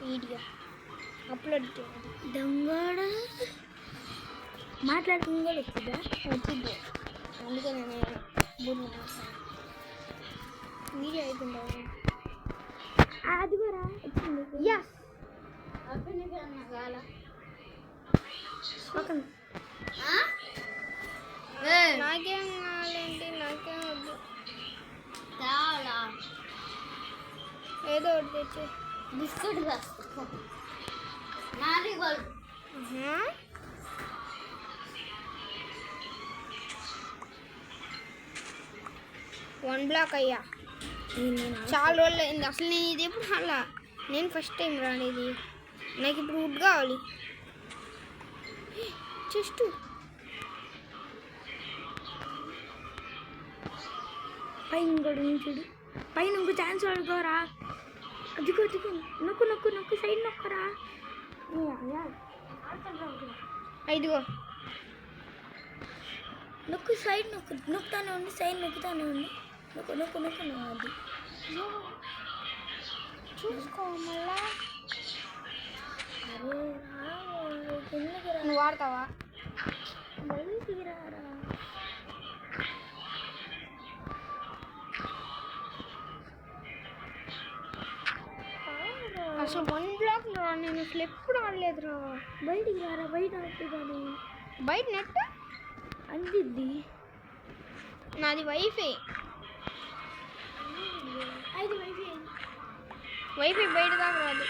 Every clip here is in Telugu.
వీడియో అప్లోడ్ చేయాలి. దొంగడ మాట్లాడుతుంది వచ్చిందా? వచ్చింది. అందుకే నేను బుర్ర వీడియో అవుతుందా? అది కూడా వచ్చింది. యస్ నాకేం కావాలండి? నాకేం వద్దు. ఏదో ఒకటి తెచ్చి బిస్కెట్ నారిగోల్డ్ 1 బ్లాక్ అయ్యా. చాలా రోజులు అయింది అసలు. నేను ఇది ఎప్పుడు అలా నేను ఫస్ట్ టైం రానిది. నాకు ఇప్పుడు వుడ్ కావాలి. చెస్ట్ పైన ఇంకోటి చూడు. పైన ఇంకో ఛాన్స్ అడుకోరా. అదిగో అదిగో నొక్కు నొక్కు నొక్కు సైడ్ నొక్కరా. ఇదిగో నొక్కు సైడ్ నొక్కు. నొక్కుతానే ఉంది సైడ్ నొక్కుతానే ఉంది. నొక్కు నొక్కు నొక్కు అది చూసుకో మళ్ళా. అరే నువ్వు వాడతావా? బయటికి రారా. అసలు 1 బ్లాక్ రా. నేను అసలు ఎప్పుడు ఆడలేదురా. బయటికి రారా. బయట ఆడుతుంది. బయట నెట్ అందిద్ది. నాది వైఫై. అది వైఫై. వైఫై బయట దాకా రాదు.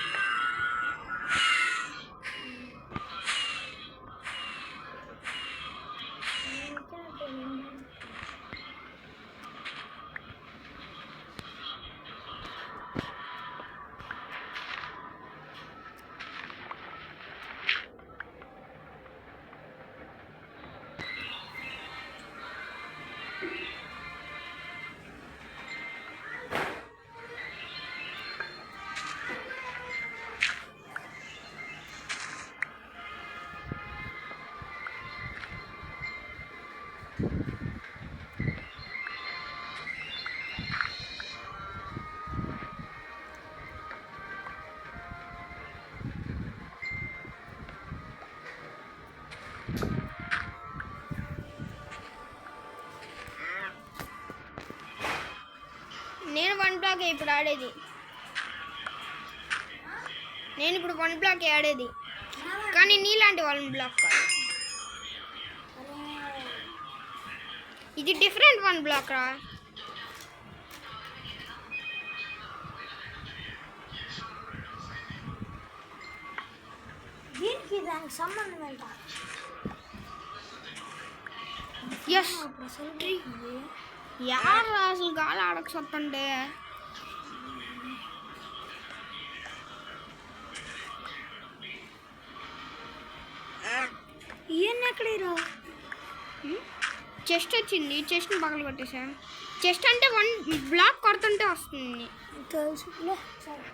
నేను 1 బ్లాక్ ఇప్పుడు ఆడేది. నేను ఇప్పుడు 1 బ్లాక్ ఆడేది. కానీ నీలాంటి 1 బ్లాక్ కాదు. ఇది డిఫరెంట్ 1 బ్లాక్ రా. దీనికి దానికి సంబంధం ఏంట? ఎస్ యారు అసలు గాలి ఆడకు సత్తంటే. ఇవన్నీ ఎక్కడేరా? చెస్ట్ వచ్చింది. చెస్ట్ని పగలు కొట్టేసా. చెస్ట్ అంటే 1 బ్లాక్ కొడుతుంటే వస్తుంది. తెలుసులే. సరే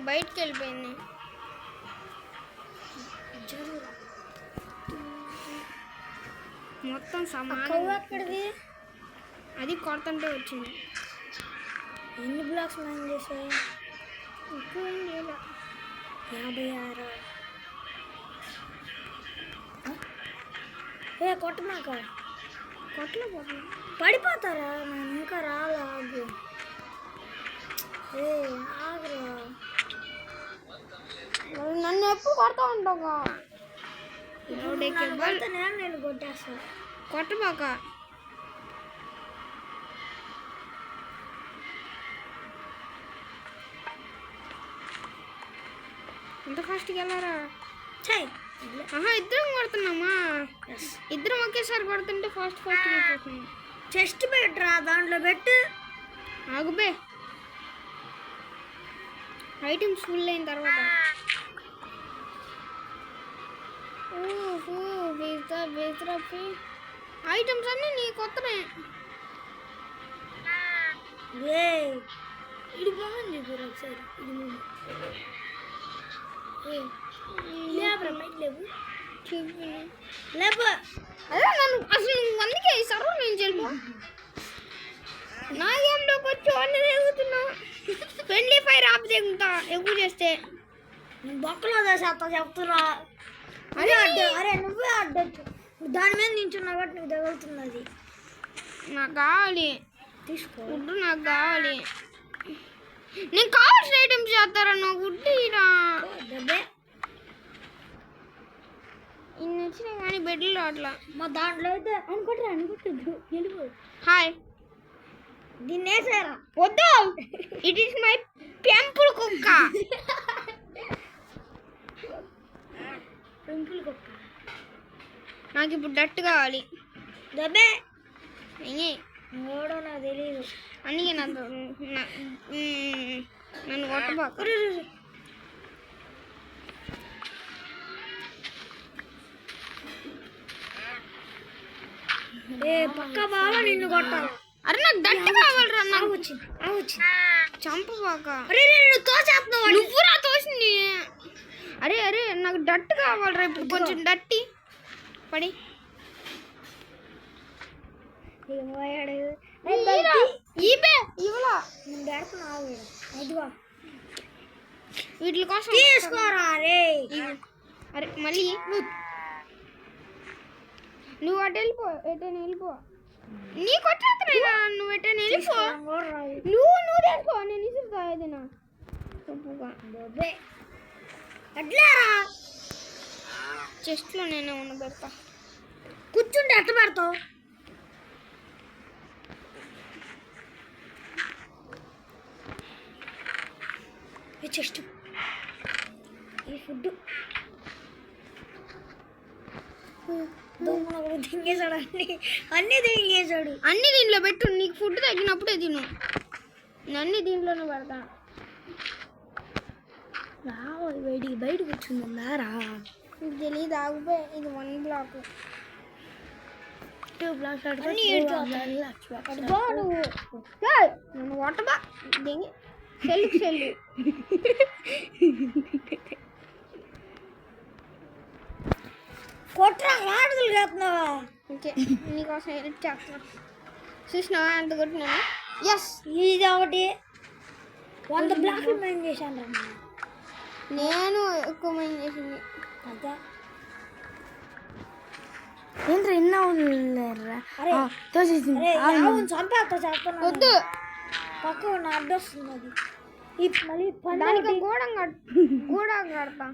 బయటికి వెళ్ళిపోయింది. మొత్తం సమానం. అది కొడుతుంటే వచ్చింది. ఎన్ని బ్లాక్స్ మైన్ చేసాయి? ఎక్కువ 56. ఏ కొట్టమాక. కొట్టలేకపోతున్నా. పడిపోతారా? నేను ఇంకా రాలా. ఆగు. ఏ ఆగురా. నన్ను ఎప్పుడు కొడతా ఉంటావుగా. నేను కొట్టేస్తాను. కొట్టబాక. ఎంత ఫాస్ట్గా వెళ్ళారా? చెయ్. ఇద్దరం కొడుతున్నామా? ఇద్దరం ఒకేసారి కొడుతుంటే ఫాస్ట్గా అయిపోతుంది. చెస్ట్ పెట్టరా, దాంట్లో పెట్టు. ఆగుబే. ఐటమ్స్ ఫుల్ అయిన తర్వాత ఐటమ్స్ అన్నీ నీ కొత్తనే. ఇది బాగుంది ఒకసారి. ఇది లేవు. అదే నన్ను అసలు నువ్వు అందుకే ఈ సర్వర్ నేను చెప్పు. నా గేమ్లోకి వచ్చి అన్నీ తిరుగుతున్నావు. ఫ్రెండ్లీ ఫైర్ ఆపి తెగుతా ఎక్కువ చేస్తే. బొక్కలో చేస్తా చెప్తున్నా. అరే అడ్డు, అరే నువ్వే అడ్డొచ్చు. దాని మీద నించున్నా కాబట్టి నువ్వు తగులుతున్నది. నాకు కావాలి, తీసుకో. గుడ్డు నాకు కావాలి. నేను కావాల్సిన ఐటమ్స్ చేస్తారా? నాకు గుడ్డు ఇరా ఇన్ని వచ్చినాయి కానీ బెడ్లో అట్లా. మా దాంట్లో అయితే అనుకుంటుంది వెళ్ళిపో. హాయ్, దీన్ని వేసారా? వద్దు, ఇట్ ఈస్ మై పెంపుల్ కుక్క. పెంపుల్ కుక్క. నాకు ఇప్పుడు డట్టు కావాలి. దబ్బే అయ్యే ఎవడో నాకు తెలియదు. అందుకే నన్ను కొట్టబాకు. పక్క బాగా నిన్ను కొట్టాలి. అరే నాకు దట్టు కావాలరా. నాకు వచ్చింది చంపబాక. అరే నువ్వు తోసేస్తున్నావు. నువ్వురా తోసింది. అరే అరే నాకు డట్టు కావాలరా ఇప్పుడు, కొంచెం డట్టి పడి. వీటి కోసం తీసుకోరా. అరే మళ్ళీ నువ్వు అటు వెళ్ళిపో, ఎటైనా వెళ్ళిపో. నీకు వచ్చేస్తున్నా, నువ్వు ఎటైనా వెళ్ళిపో. నువ్వు తెచ్చుకో, నేను ఇసురుతా ఏదైనా తప్పుగా. చెస్ట్లో నేనే ఉన్న పెడతా. కూర్చుంటే ఎట్ట పెడతావు? చెస్ట్ ఈ ఫుడ్ తింగేశాడు. అన్నీ తింగేశాడు. అన్నీ దీంట్లో పెట్టు, నీకు ఫుడ్ తగ్గినప్పుడే తిను. అన్నీ దీంట్లోనే పెడతా. రావాలి బయటకు వచ్చిందన్నారా? ఇది తెలియదు, ఆగిపోయి. ఇది 1 బ్లాక్, 2 బ్లాక్స్. నన్ను కొట్టబా దిగి సెల్లు. కొట్రా మాటలు చేస్తున్నావా? ఓకే, నీకోసం హెల్ప్ చేస్తున్నా. చూసినావా ఎంత కొట్టినాను? ఎస్, ఇది ఒకటి 100 బ్లాక్లు మైన్ చేశాను. నేను ఎక్కువ మైన్ చేసింది. అంతే. ఏంట్రా ఎన్నో చంపేస్తా చెప్తున్నా. వద్దు, పక్క ఉన్న అడ్డొస్తుంది అది. మళ్ళీ దానికి గూడం కడతా.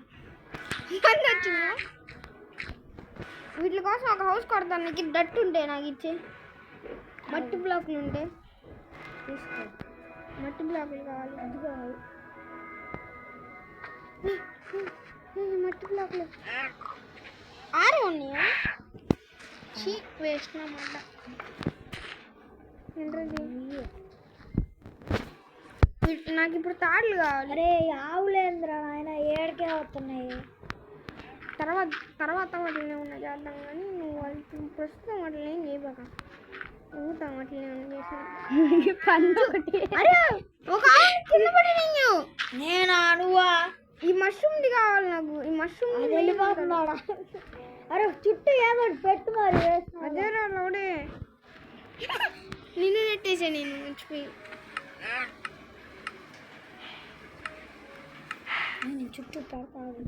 పని వచ్చిందా? వీటి కోసం ఒక హౌస్ కడతాను. నీకు డట్టు ఉంటే నాకు ఇచ్చే. మట్టి బ్లాక్లు ఉంటే తీసుకో. మట్టి బ్లాకులు కావాలి. అది కావాలి. మట్టి బ్లాకులు 6 ఉన్నాయా? వేస్ట్ అన్నమాట. నాకు ఇప్పుడు తాడులు కావాలి. అరే ఆవులేంద్రా ఆయన ఏడికే వస్తున్నాయి. తర్వాత వాటిని ఉన్న చేద్దాం కానీ నువ్వు వాళ్ళకి ప్రస్తుతం వాటిని ఏం చేయబాక. ఊతాం వాటిని ఏమన్నా చేసిన. అరే ఒక కింద పడి నేనా నువ్వా? ఈ మష్రూమ్ది కావాలి నాకు. ఈ మష్రూమ్ వెళ్ళిపోతున్నాడా? అరే చుట్టూ ఏదో పెట్టు మరి. అదేరా లోడే నిన్ను నెట్టేసా నేను మర్చిపోయి. చుట్టూ పడతాడు.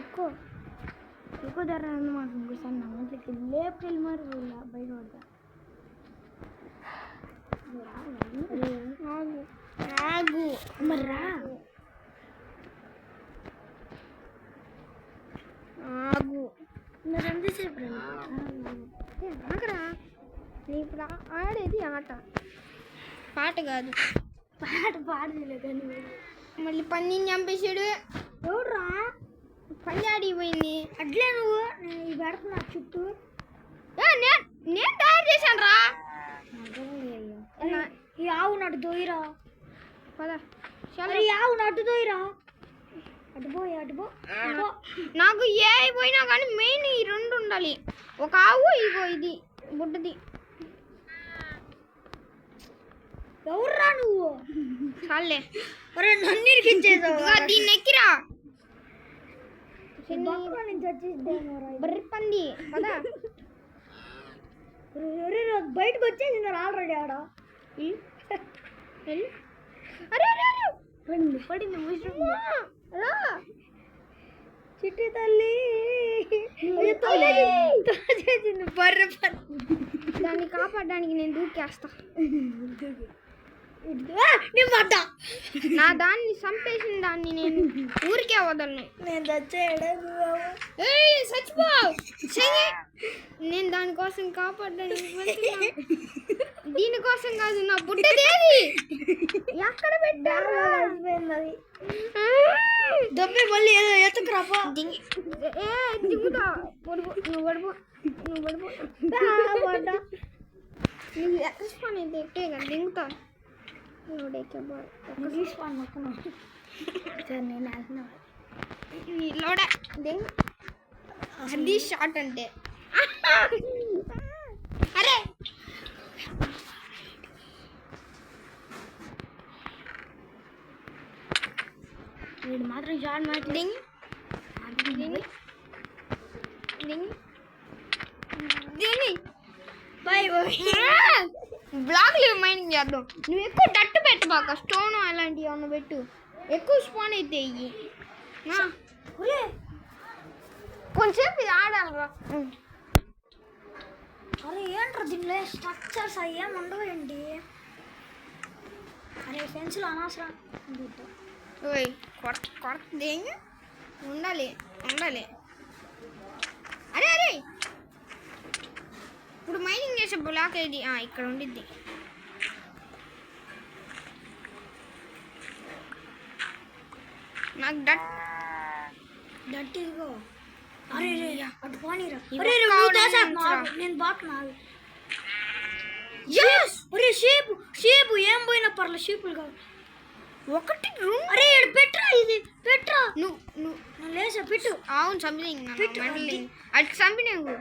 ఎక్కువ ధర మాకు ఇంకోసారి నమ్మట్లకి లేపుకెళ్ళి మరి బయట పడతా. ఆగు మరి రా. ఆగు మరి ఎంతసేపు ఆగరా. నీ ఇప్పుడు ఆడేది ఆట, పాట కాదు. పాడలేదు కానీ మళ్ళీ పందిని చంపేశాడు. ఎవడురా పంది ఆడిపోయింది. అట్లే నువ్వు నేను ఈ పెడుతున్నా చుట్టూ నేను తయారు చేశాను రా. ఈ ఆవు నటు దోయిరా పదా అరే ఈ ఆవు నటు దోయిరా అటుపో నాకు ఏ అయిపోయినా కానీ మెయిన్ ఈ రెండు ఉండాలి. ఒక ఆవు ఇగో ఇది బుడ్డది. ఎవర్రా నువ్వు చాలే. అరే నన్ను ఇరికించేసావు. దీన్ని ఎక్కిరా బర్రె పంది పదా. బయటకు వచ్చేసింది ఆల్రెడీ ఆడ. అరే పడింది చిట్టి తల్లి బర్రె దాన్ని కాపాడడానికి నేను దూకేస్తా. నా దాన్ని చంపేసిన దాన్ని నేను ఊరికే వదలను. నేను చచ్చిపో. నేను దానికోసం కాపాడడానికి దీనికోసం కాదు. నా బుడ్డదేది ఎక్కడ పెట్టారు? దొబ్బే మళ్ళీ ఏదో ఎత్తుకురాపో. దిగుతా. నువ్వు పడిపో. నువ్వు ఎక్కిస్పాన్ అయితే ఎక్కే కదా దిగుతా. లోడే దింగ్. అది షార్ట్ అంటే. అరే వీడు మాత్రం షార్ట్ మ్యాచ్. డింగ్ బ్లాక్లు మైండ్ చేద్దాం. నువ్వు ఎక్కువ డట్టు పెట్టు బాక. స్టోన్ అలాంటివి ఏమన్నా పెట్టు. ఎక్కువ స్పాన్ అయితే ఇవి కొంచెంసేపు ఇది ఆడాలిరా. అరే ఏంట్రా దీనిలో స్ట్రక్చర్స్ అవి ఏమి ఉండవండి. అరే ఫెన్స్లు అనవసరం. ఓయ్ కొడుతుంది ఉండాలి. అరే ఇప్పుడు మైనింగ్ చేసే బ్లాక్ ఏది? ఇక్కడ ఉండిద్ది. నాకు డట్ ఇదిగో. అరే అటు పోనీరా. నేను బాగున్నాను. అరే షేపు ఏం పోయినా పర్లే. షీపులు కాదు ఒకటి. అరే పెట్రా ఇది పెట్రా. నువ్వు లేసా పెట్టు. అవును చంపిన అది చంపినావు.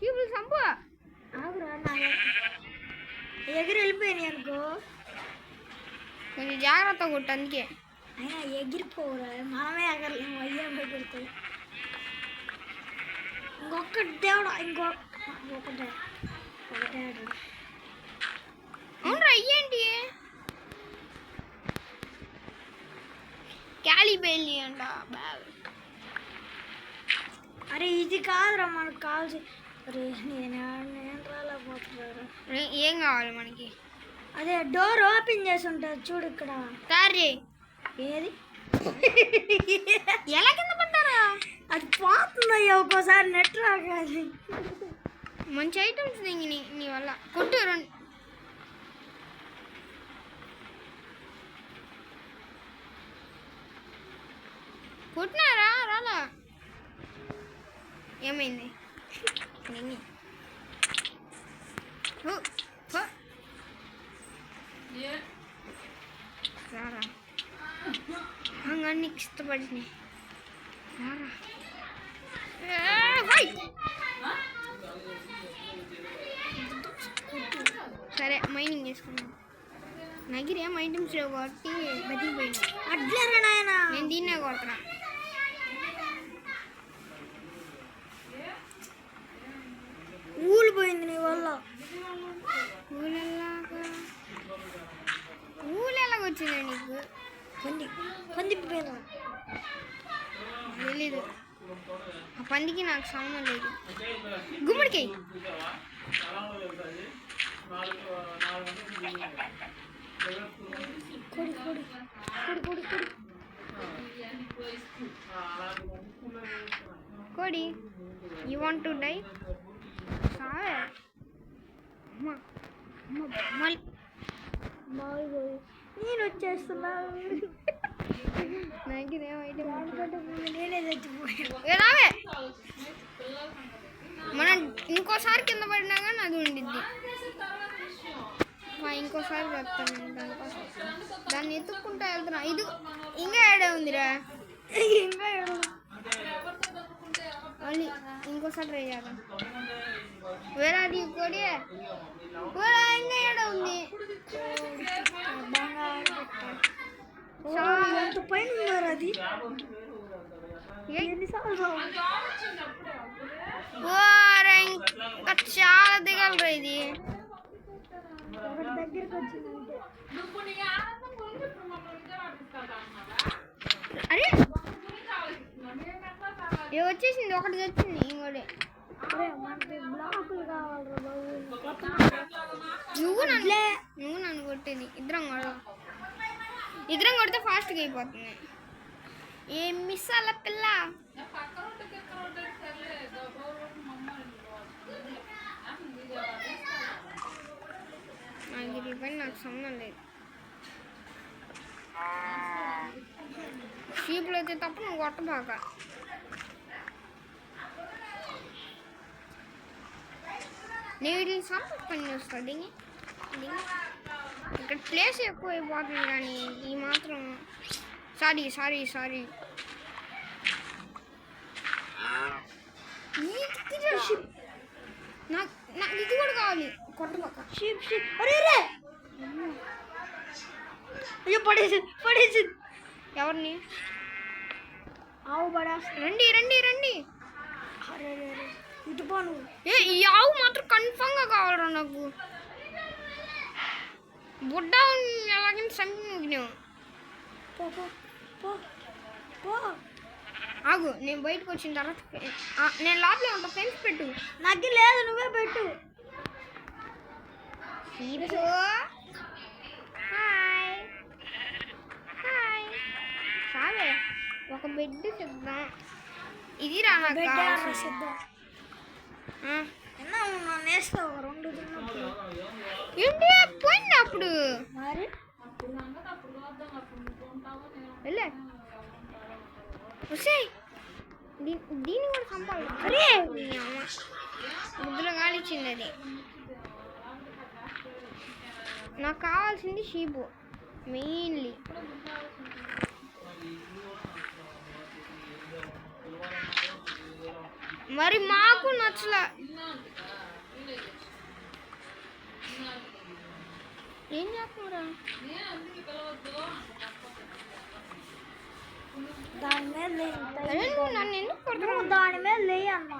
షీపులు చంపు. ఆగురా ఎగిరి వెళ్ళిపోయినాయి అనుకో. కొంచెం జాగ్రత్త కొట్టు. అందుకే అయినా ఎగిరిపోవురా. మనమే ఎగరలేము. అయ్యాం ఎగురుతాయి. ఇంకొకటి దేవుడా. ఒకటే అవునరా. అయ్యేంటి క్యాలిబెల్లి అంట బ్యాగ్. అరే ఇది కాదురా మనకు కావాల్సి. అరే నేను రాలేకపోతున్నారా. ఏం కావాలి మనకి? అదే డోర్ ఓపెన్ చేసి ఉంటుంది చూడు ఇక్కడ. సారీ ఏది ఎలా కింద పడ్డారా? అది పోతుందయ్యా ఒక్కోసారి నెట్ రాగాలి. మంచి ఐటమ్స్ నీ వల్ల. కొట్టు రెండు. కొట్టినారా? రాలా. ఏమైంది? రారా అన్నీ ఇష్టపడినాయి. రారా సరే మైనింగ్ చేసుకున్నాం. నగిరి ఏం ఐటమ్స్ లేవు కాబట్టి బతికిపోయినా. అడ్లరా నాయన. నేను దీన్నే కొడుతున్నా. ఊలు పోయింది నీ వల్ల. ఊలెలాగొచ్చిందా నీకు? పంది పోయిందా? తెలీదు. ఆ పందికి నాకు సంబంధం లేదు. గుమ్మడికాయ కోడి. You want to die? నేను వచ్చేస్తున్నా. నాకు ఇదేం ఐడియా దానికంటే ముందు నేనే చచ్చిపోయాను. రావే మనం ఇంకోసారి కింద పడినా కానీ అది ఉండిద్ది. ఇంకోసారి చెప్తాను నేను దానికోసం. దాన్ని ఎత్తుక్కుంటా వెళ్తున్నా. ఇది ఇంకా ఏడే ఉందిరా. ఇంకా మళ్ళీ ఇంకోసారి ట్రై చేద్దాం. వేరే అది ఇంకోటి ఇంకా ఏడే ఉంది. ఎంత పైన ఉన్నారు అది ఎన్నిసార్లు ఇంకా చాలా దిగలరా ఇది. దగ్గరికి వచ్చిందంటే అరే వచ్చేసింది, ఒకటి వచ్చింది ఇంకోటి. మనకి బ్లాకులు కావాలరా బాబు. నువ్వు నన్ను కొట్టేది. ఇద్దరం కొడితే ఫాస్ట్గా అయిపోతుంది. ఏం మిస్ అల్ల పిల్ల. నాకు పైన నాకు సంబంధం లేదు. షీప్లో అయితే తప్ప నువ్వు కొట్టబాక. నేను వీటిని సంపత్ పని వస్తుంది. ఇక్కడ ప్లేస్ ఎక్కువ అయిపోతుంది కానీ ఈ మాత్రం సారీ నాకు ఇది కూడా కావాలి. కొట్టబాక. షీప్ అరే అయ్యో పడేసింది. ఎవరిని? ఆవు పడేస్తా. రండి అరే ఇటు పోను. ఈ ఆవు మాత్రం కన్ఫామ్గా కావాలరా నాకు. బుడ్డ ఎలాగైనా సంపినావు. ఆగు, నేను బయటకు వచ్చిన తర్వాత నేను లోపలే ఉంటా. ఫ్రెండ్స్ పెట్టు. నాకు లేదు, నువ్వే పెట్టు. హాయ్ సావే. ఒక బెడ్ సిద్ధం. ఇది రా సిద్ధం. నేస్తావు 2 తిన్నప్పుడు. ఏంటి పోయింది అప్పుడు మరి వెళ్ళే వస్తే దీన్ని కూడా చంపాలి. అరే ముద్దులో గాలిచ్చింది అది. నాకు కావాల్సింది షీపు మెయిన్లీ. మరి మాకు నచ్చలే. ఏం చేస్తున్నారా? దాని మీద నన్ను ఎందుకు కొడుతున్నావు? దాని మీద లేయి అన్నా.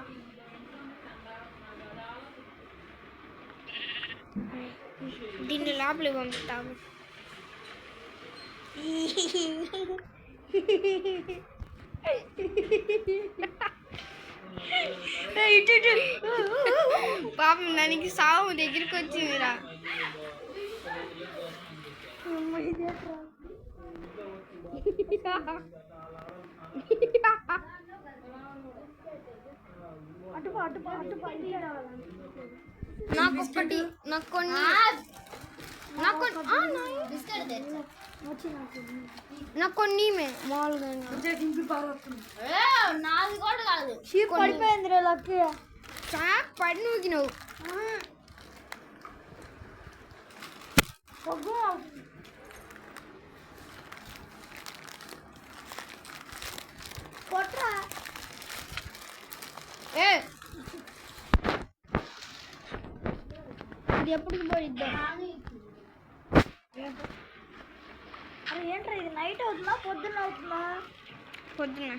దీన్ని లోపలికి పంపుతాము. పాపం దానికి సాగు దగ్గరికి వచ్చిందిరా. నాకు కొన్ని మామూలుగా నాది కూడా కాదు. పడిపోయింది రే లక్కి. పడి నూకినావు. కొట్రా. ఇది ఎప్పటికి పోయిద్దా? అరే ఏంట్రా ఇది నైట్ అవుతుందా పొద్దున్న అవుతుందా? పొద్దున్న.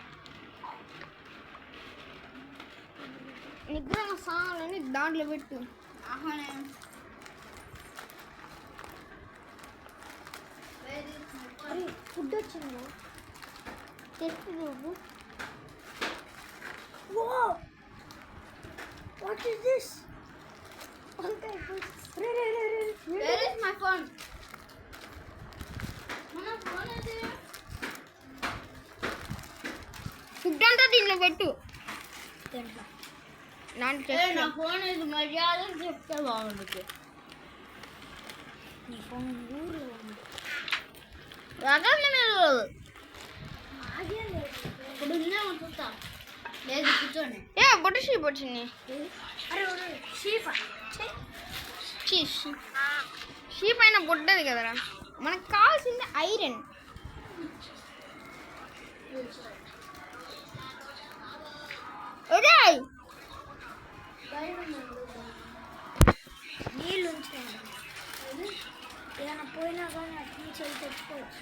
నిద్ర సాలని దాంట్లో పెట్టు. అరే ఫుడ్ వచ్చింది. తెచ్చి నువ్వు. What is this? Where is my phone? Food అంతా దీనిలో పెట్టు. నా ఫోన్ ఇది మర్యాద చెప్తే బాగుంటుంది. నీ ఫోన్ ఊర్లో ఉంది. ఇప్పుడు చూస్తా లేదు కూర్చోండి. ఏ బొట్టు షీప్ వచ్చింది. అరే షీఫ్ షీప్ అయినా బొడ్డది కదరా. మనకు కావాల్సింది ఐరన్. నీళ్ళు ఉంచాను. ఏదైనా పోయినా కానీ అటు నుంచి వెళ్ళి తెచ్చుకోవచ్చు.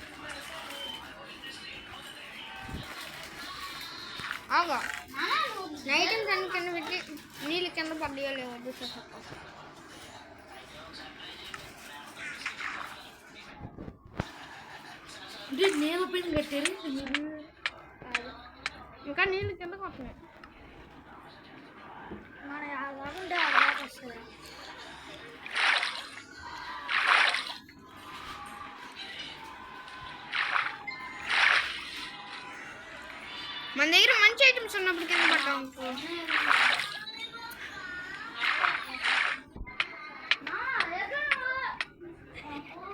ఆగా నైట్ దాని కింద పెట్టి నీళ్ళు కింద పడ్డాయో లేవో చూసేసా. నేను పెట్టారు ఇంకా నీళ్ళు కిందకు వస్తున్నాయి. మన కాకుండా అలా వస్తుంది. మన దగ్గర మంచి ఐటమ్స్ ఉన్నప్పుడు కింద పడ్డాం అనుకో.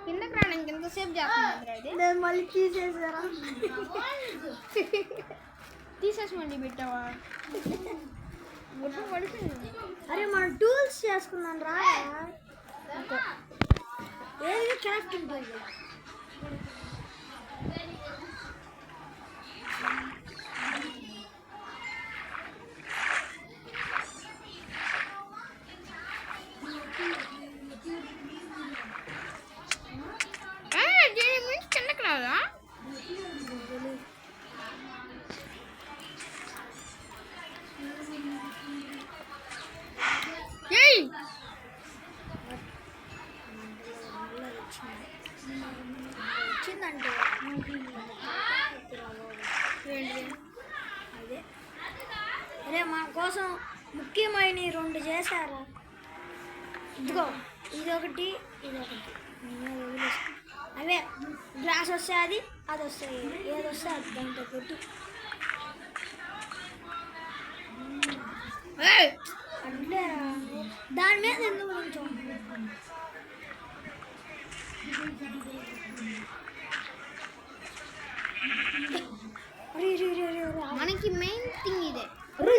కిందకి రావడానికి ఎంతసేపు చేస్తున్నారు. నేను మళ్ళీ తీసేసారా? తీసేసి మళ్ళీ పెట్టావా? పడిపోయింది. అరే మనం టూల్స్ చేసుకున్నాం రా. ఏది క్రాఫ్టింగ్ టేబుల్. దీని గురించి కిందకి రాదా? వచ్చిందంటే అదే. అరే మన కోసం ముఖ్యమైన 2 చేశారా? ఇదిగో ఇదొకటి ఇదొకటి. అవే గ్లాస్ వస్తే అది వస్తాయి. ఏది వస్తే అది దాంట్లో పెట్టి అంటేరా దాని మీద ఎందుకు కొంచెం మనకి మెయిన్ థింగ్ ఇదే. అరే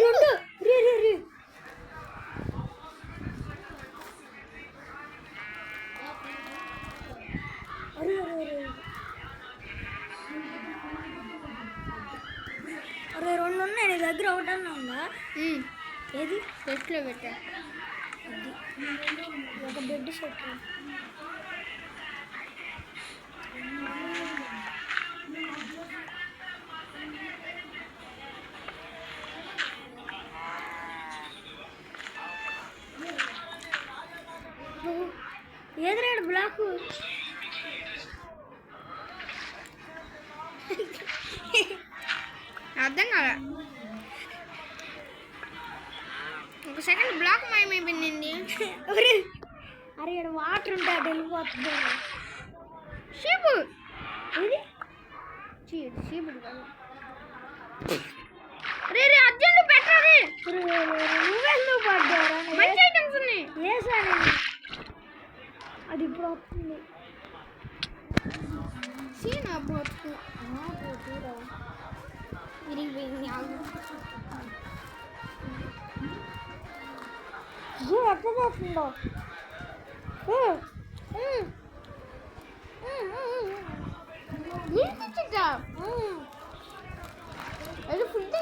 2 ఉన్నాయి. నీ దగ్గర ఒకటన్నా ఉందా? ఏది సెట్లో పెట్టా. ఒక బెడ్ సెట్. ఏది రేడు బ్లాక్? అర్థం కాదా? ఒక సెకండ్ బ్లాక్ మాయమైపోయింది. అరే ఇక్కడ వాటర్ ఉంటే అటు వెళ్ళిపోతుంది. షీపు ఇది షీపుడు కాదు. రే అర్జెంట్ పెట్టాలి. నువ్వెందుకు పడ్డారా? మంచి ఐటమ్స్ ఉన్నాయి. వేసాను అది ఇప్పుడు వస్తుంది. సీనా పోతు విరిగిపోయింది. ఎట్లా చేస్తుందో అది ఫుడ్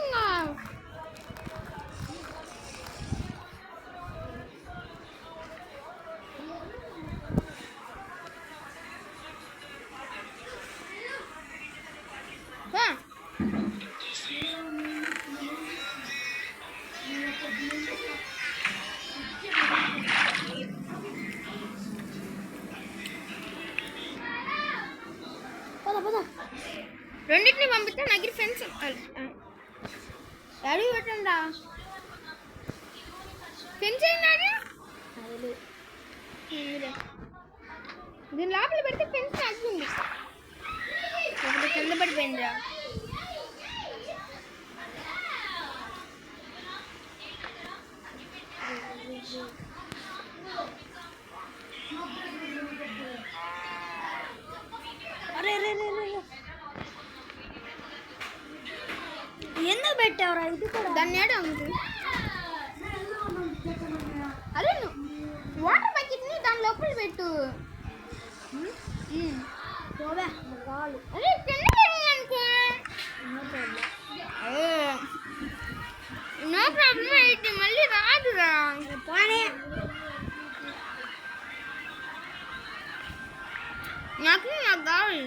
రెండింటిని పంపిస్తే నాకు ఫ్రెండ్స్ అడిగి పెట్టండి. ఫ్రెండ్స్ ఏంటి దీని లోపల పెడితే ఫ్రెండ్స్ నచ్చింది. ఒకటి కింద పడిపోయిందిరా. అరే రే రే రే తీసుకోరా ఇది కూడా. దాన్ని ఏడా ఉంది? అరే నువ్వు వాటర్ బకెట్ని దాని లోపల పెట్టు. పోవే కావాలి. అరే తిన్ననుకో. నో ప్రాబ్లం అయితే మళ్ళీ రాదురా. పోనీ నాకు కావాలి.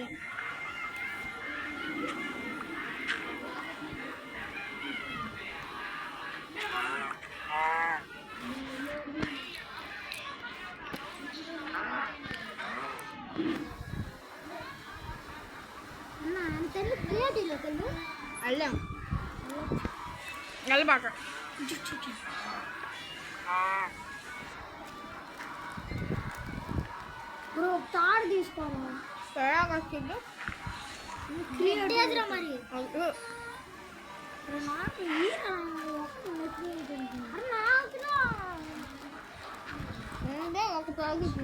అల్లం నల్లబాక బ్రో తాడు తీసుకోరా. మరి నాకు ఒక ప్యాకెట్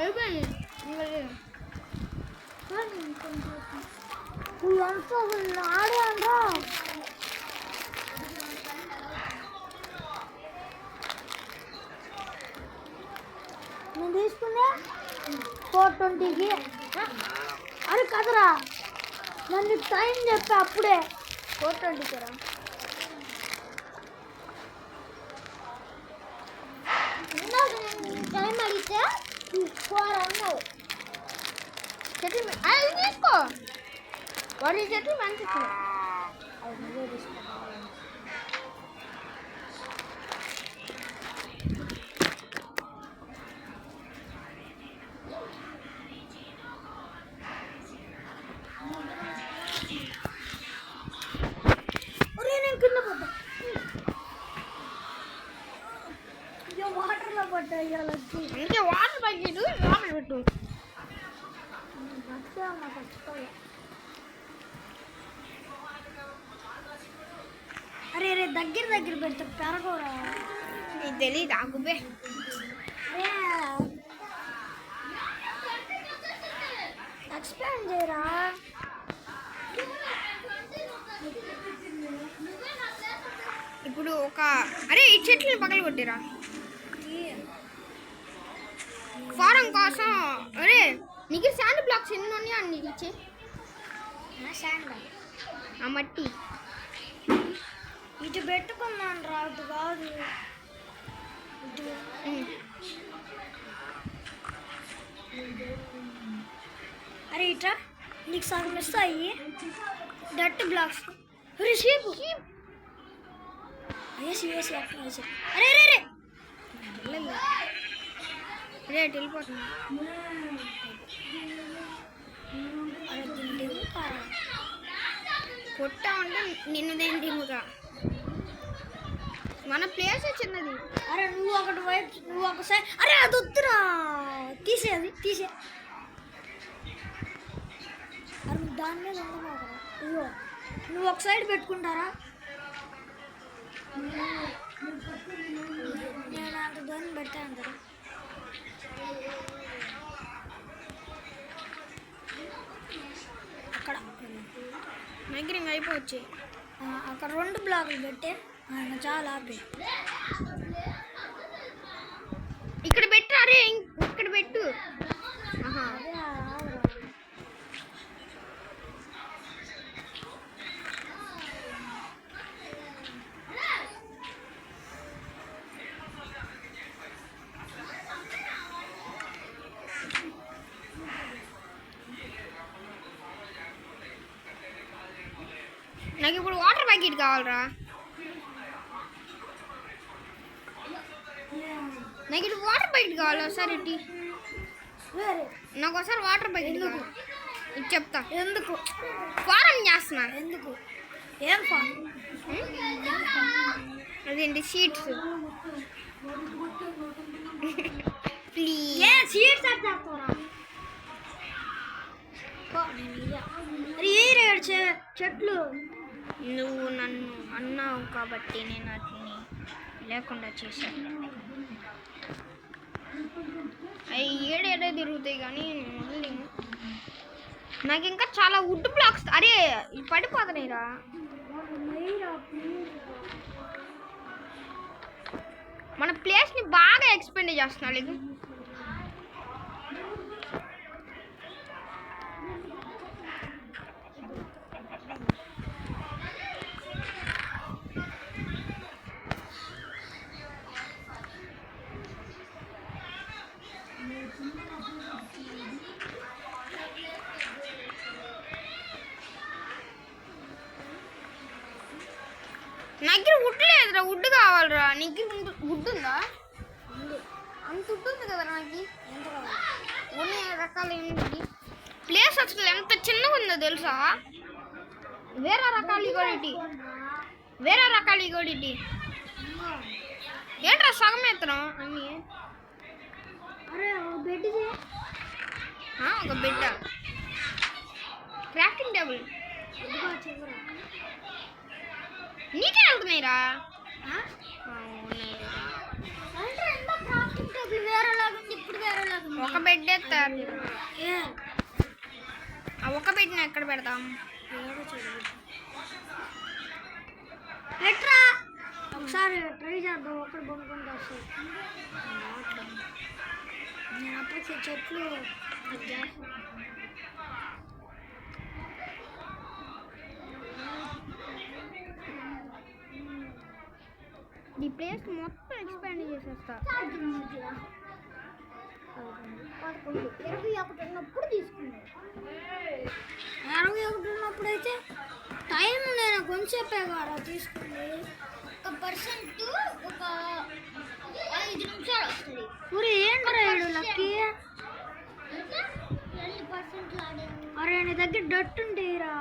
అయిపోయింది. ఆడు అంటా నేను తీసుకునే 420కి. అరే కదరా నన్ను టైం చెప్పా అప్పుడే 420కి రా. టైం అడిగితే 4 అన్నావు. చెట్లు అది తీసుకో. వాడి చెట్లు మంచి అది నువ్వే తీసుకో. నేను కింద పడ్డా. వాటర్లో పడ్డా. ఇంకా వాటర్ బకెట్ లోపల పెట్టు. అరే అరే దగ్గర పెడతా పెరగరా. నీకు తెలియదు ఆగుబే. ఎక్స్ప్లెయిన్ చేయరా. ఇప్పుడు అరే ఈ చెట్లను పగల కొట్టిరా ఫారం కోసం. అరే నీకు శాండ్ బ్లాక్స్ ఎన్ని ఉన్నాయో అన్ని ఇచ్చే. ఆ మట్టి ఇటు పెట్టుకున్నాను రా. ఇటు కాదు ఇటు. అరే ఇట్రా నీకు సగం ఇస్తాయి డట్ బ్లాక్స్. అరే షీప్ వేసి అరే రే రే రేట్ వెళ్ళిపోతుంది. కొట్టా ఉంటే నిన్ను దేంటిముగా. మన ప్లేస్ చిన్నది. అరే నువ్వు ఒకటి వైపు నువ్వు ఒక సైడ్. అరే అది వద్దురా తీసే. అరే దాని మీద ఉండమాకరా. ఇదిగో నువ్వు ఒక సైడ్ పెట్టుకుంటారా. నేను అంత దాన్ని పెడతాను కదా. అక్కడ మైగ్రింగ్ అయిపోవచ్చు. అక్కడ 2 బ్లాకులు పెట్టే చాలా ఆపే. ఇక్కడ పెట్టు. అరే ఇక్కడ పెట్టు. నాకు ఇప్పుడు వాటర్ ప్యాకెట్ కావాలరా. నాకు ఇప్పుడు వాటర్ ప్యాకెట్ కావాలి. ఒకసారి నాకు ఒకసారి వాటర్ ప్యాకెట్ కావాలి. ఇది చెప్తా ఎందుకు ఫారం చేస్తున్నా. ఎందుకు ఏం ఫారం? అదేంటి సీట్స్. ప్లీజ్ ఏ సీట్స్ చేస్తారా? చెట్లు నువ్వు నన్ను అన్నావు కాబట్టి నేను వాటిని లేకుండా చేశాను. అవి ఏడేడే తిరుగుతాయి కానీ నాకు ఇంకా చాలా వుడ్ బ్లాక్స్ అరే ఇవి పడిపోతున్నాయిరా. మన ప్లేస్ని బాగా ఎక్స్పెండ్ చేస్తున్నాడు ఇది. నా దగ్గర వుడ్ లేదురా, వుడ్ కావాలరా. నీకు వుడ్ ఉందా? అంత వుడ్ ఉంది కదా నాకు. కొన్ని రకాల ఏంటి ప్లేస్ అసలు ఎంత చిన్నగా ఉందో తెలుసా? వేరే రకాల ఇగోడిటి, వేరే రకాల ఇగోడిటి ఏంట్రా సగం ఎత్తనం అన్నీ. ఒక బెడ్, క్రాఫ్టింగ్ టేబుల్ నీకే వెళ్తున్నాయిరా. ఒక బెడ్ ఎత్తారు. ఒక బెడ్ని ఎక్కడ పెడతాం? ఎట్రా ఒకసారి ట్రై చేద్దాం. ఒకటి కొనుక్కుంటా వస్తుంది. నేను అప్పటికి చెట్లు ఈ ప్లేస్ మొత్తం ఎక్స్పాండ్ చేసేస్తా. 21 ఉన్నప్పుడు తీసుకున్నాను. 21 ఉన్నప్పుడు అయితే టైం నేను కొంచెంసేపే కదా తీసుకుంది. 1% ఒక 5 నిమిషాలు వస్తుంది. ఊరి ఏంట్రా లక్కీ? 20% అరే నీ దగ్గర డట్ ఉండేరా?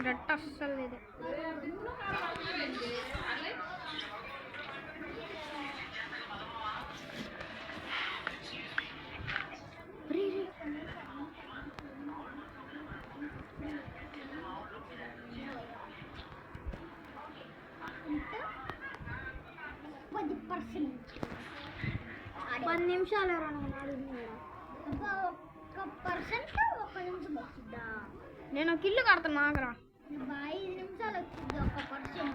డట్ అస్సలు లేదు. పది నిమిషాలు 1% ఒక నిమిషం వచ్చిద్దా? నేను ఒక ఇల్లు కడతాను ఆగరా. 5 నిమిషాలు వచ్చింది 1%.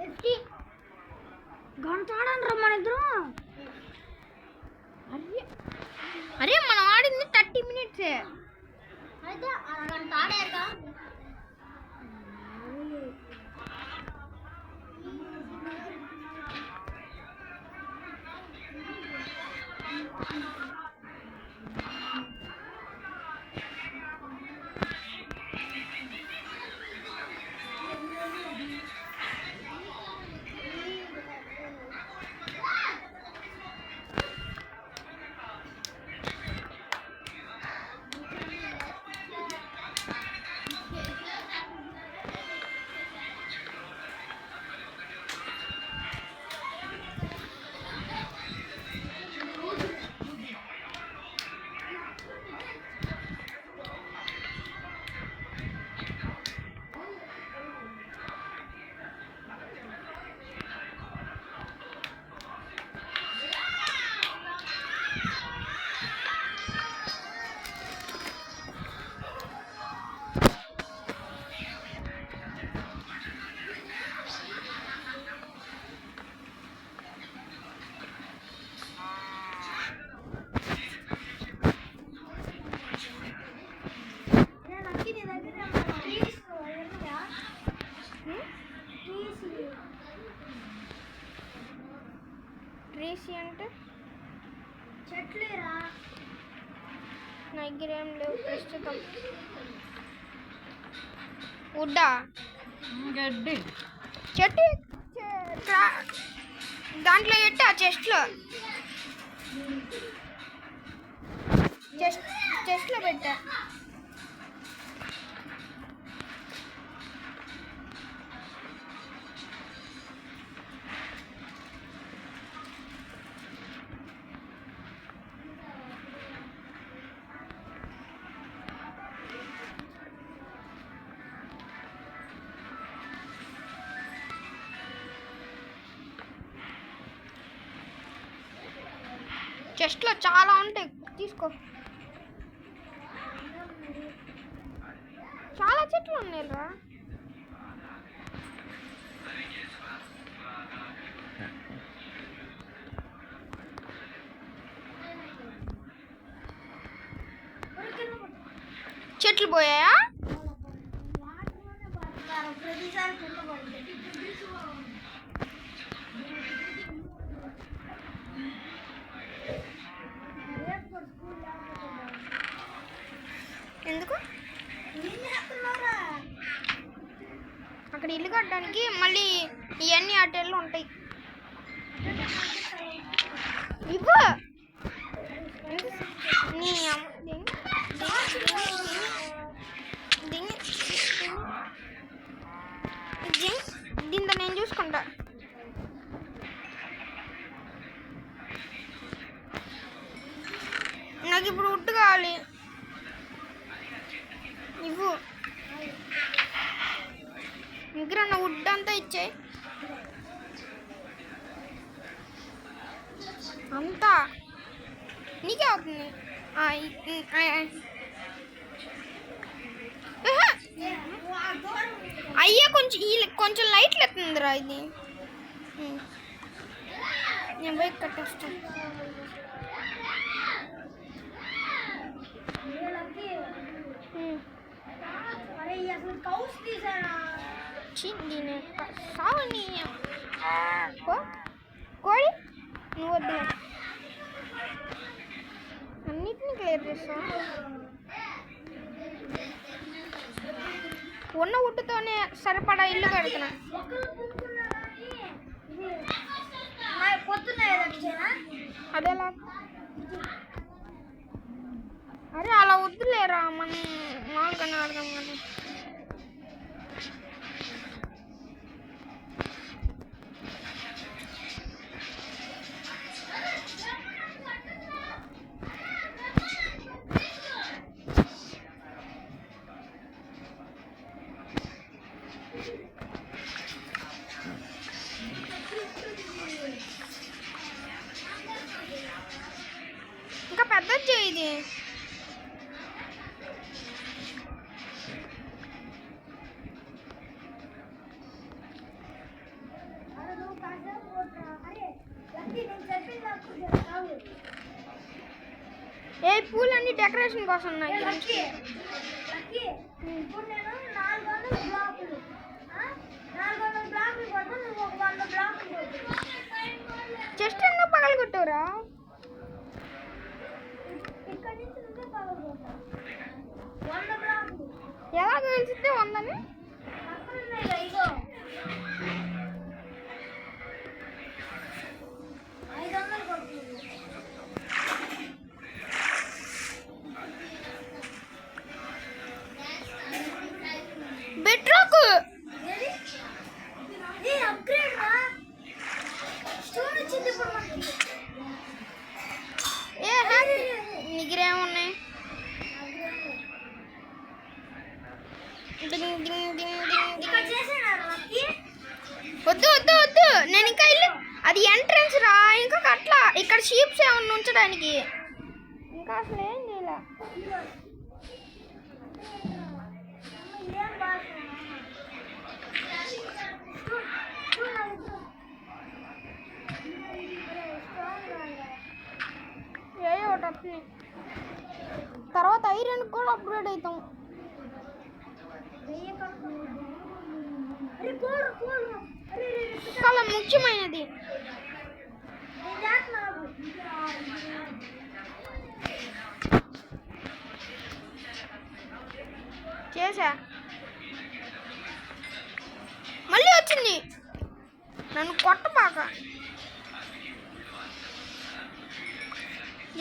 50 గంట ఆడండి రా మన ఇద్దరం. అరే మనం ఆడింది 30 మినిట్సే. అయితే అరగంట ఆడాక ట్రీస్ అంటే చెట్లేరా? నా దగ్గర ఏం లేవు ప్రస్తుతం. వుడ్డా? గడ్డి చెట్టు దాంట్లో పెట్టు. ఆ చెస్ట్లో పెట్టా. చెస్ట్లో చాలా ఉంటాయి, తీసుకో. చాలా చెట్లు ఉన్నాయి రా. చెట్లు పోయాయా? ప్రతిసారి కింద పడుతుంది. ఎందుకు అక్కడ ఇల్లు కట్టడానికి మళ్ళీ ఇవన్నీ ఆటలు ఉంటాయి. ఇవ్వు నీ దీంతో నేను చూసుకుంటా. నాకు ఇప్పుడు వుడ్ కావాలి. ఇవ్వు ఇంకా నా వుడ్ అంతా ఇచ్చాయి. అంతా నీకే అవుతుంది. అయ్యా కొంచెం లైట్లు ఎత్తుందిరా ఇది. నేను బైక్ కట్టేస్తాను. సావని కోడి నువ్వు వద్దు, అన్నిటినీ క్లియర్ చేస్తా. ఉన్న వుడ్డుతోనే సరిపడా ఇల్లు కడుతున్నా. అదేలా? అరే అలా వద్దులేరా, మనం మామూలుగానే ఆడదాం కానీ. ఇంకా పెద్దది చేయి ఇది. ఏ పూలన్నీ డెకరేషన్ కోసం ఉన్నాయి. చెస్ట్ ఎందుకు పగలు కొట్టవురా? ఎలా తెలిసితే 100 బెడ్రాక్ నిగిరేమున్నాయి. వద్దు వద్దు వద్దు, నేను ఇంకా ఇల్లు అది ఎంట్రన్స్ రా. ఇంకా అట్లా ఇక్కడ షీప్స్ ఏమన్నా ఉంచడానికి. ఇంకా అసలు ఏం చేయాల. ఏ ఒకటి వస్తుంది. తర్వాత ఐరన్ కూడా అప్గ్రేడ్ అవుతాం. చాలా ముఖ్యమైనది. చేసా, మళ్ళీ వచ్చింది. నన్ను కొట్టబాక.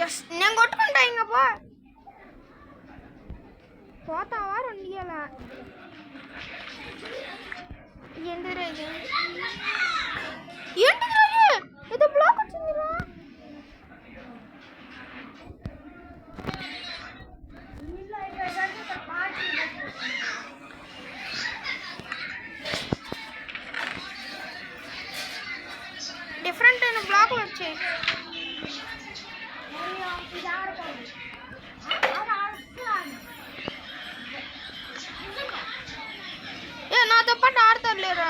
ఎస్ నేను కొట్టుకుంటా. ఇంకా పోతావా? 2 ఇయ్యాల. ఏంటిరా ఇది? ఏంటిది ఏదో బ్లాక్ వచ్చిందిరా. డిఫరెంట్ అయిన బ్లాక్లు వచ్చాయి. నీతో పాటు ఆడతారులేరా.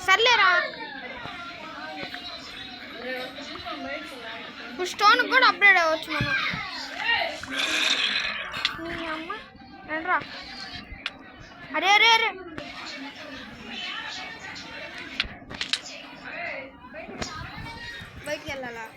సర్లేరా, ఇప్పుడు స్టోన్ కూడా అప్గ్రేడ్ అవ్వచ్చు మనం. నీ అమ్మ రండ్రా. అరే అరే అరే, బయటికి వెళ్ళాలా?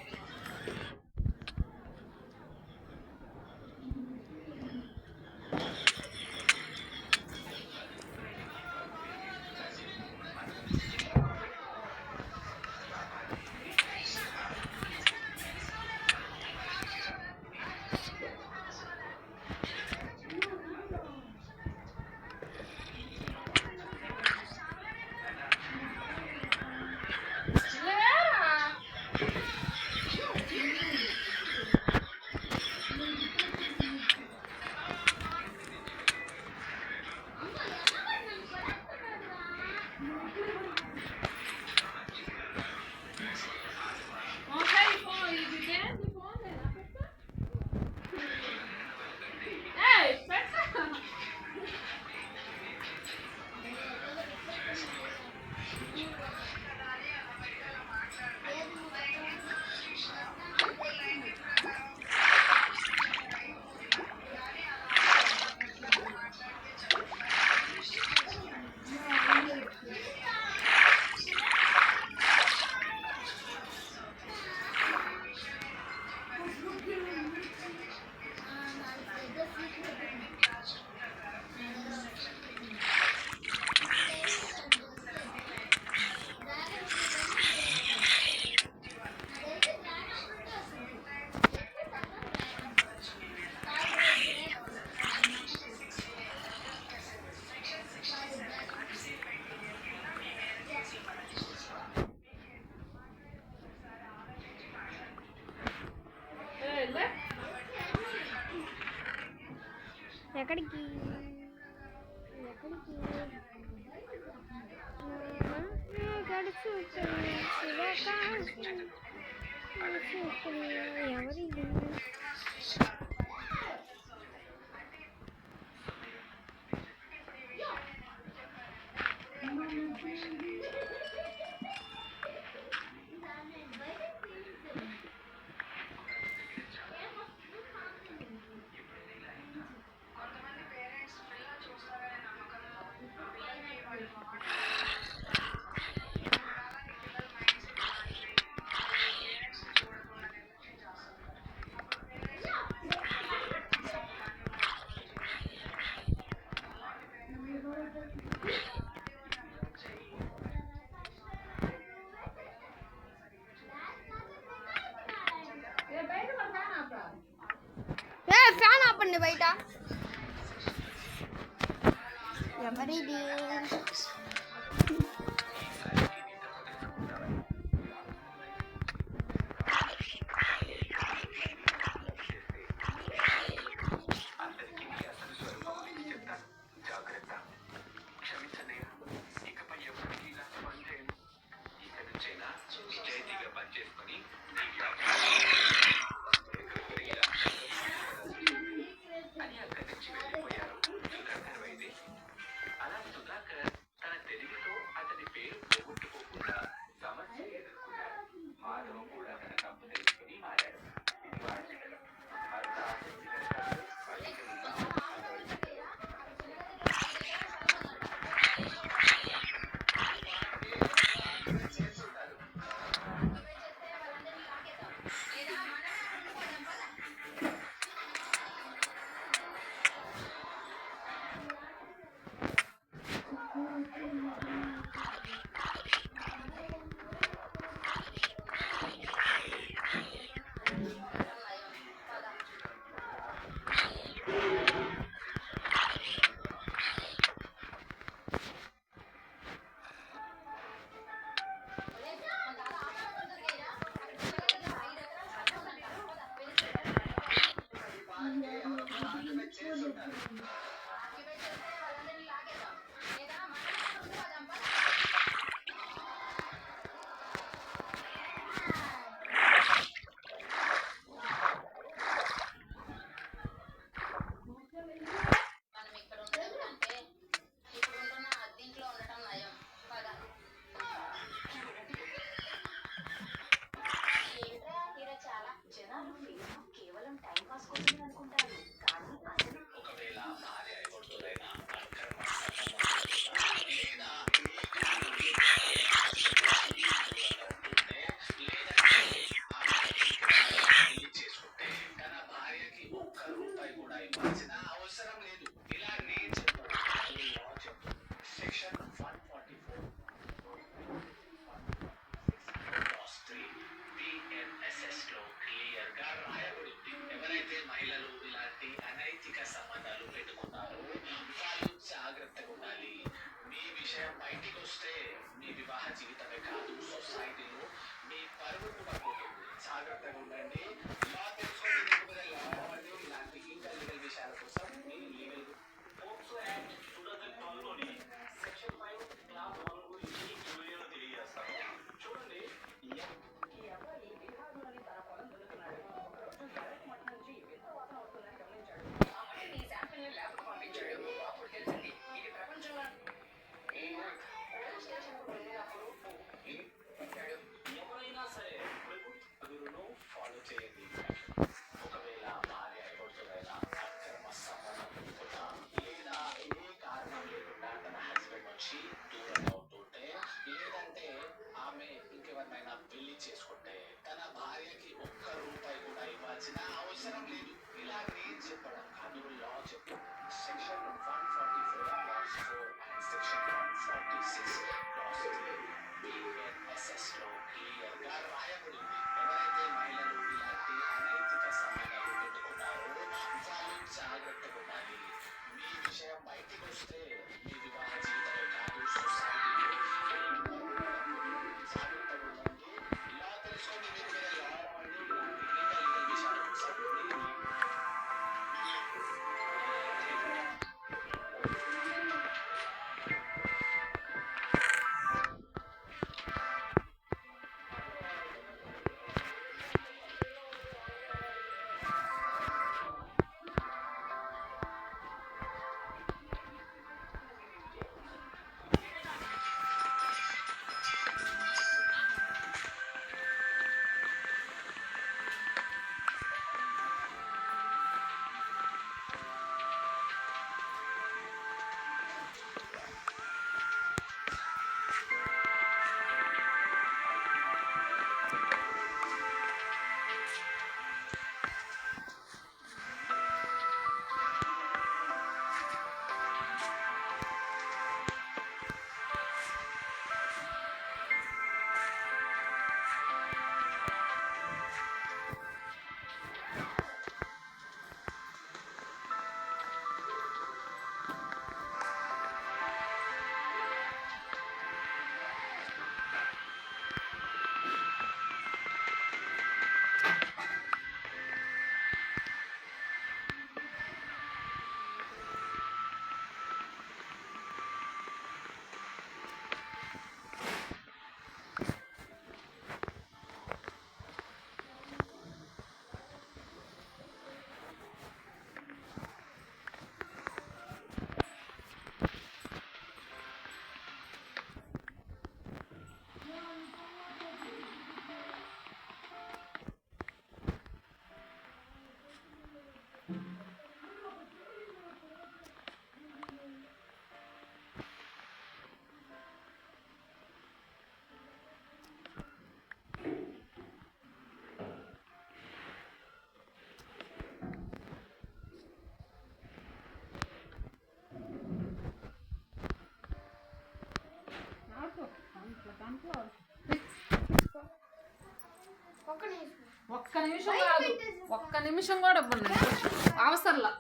ఎక్కడికి ఎక్కడికి గడుచు ఎవరిది? ఫ్యాన్ ఆపండి బయట. ఎవరిది? ఒక్క నిమిషం కాదు, ఒక్క నిమిషం కూడా ఇవ్వండి అవసరంలా.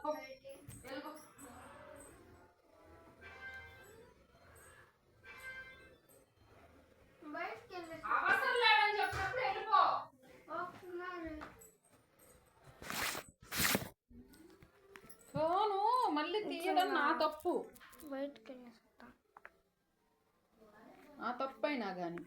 అవసరం లేదని చెప్పినప్పుడు వెళ్ళిపో. ఫోను మళ్ళీ తీయడం నా తప్పు, బయటకి వెళ్ళేస్తా. నా తప్పైనా కానీ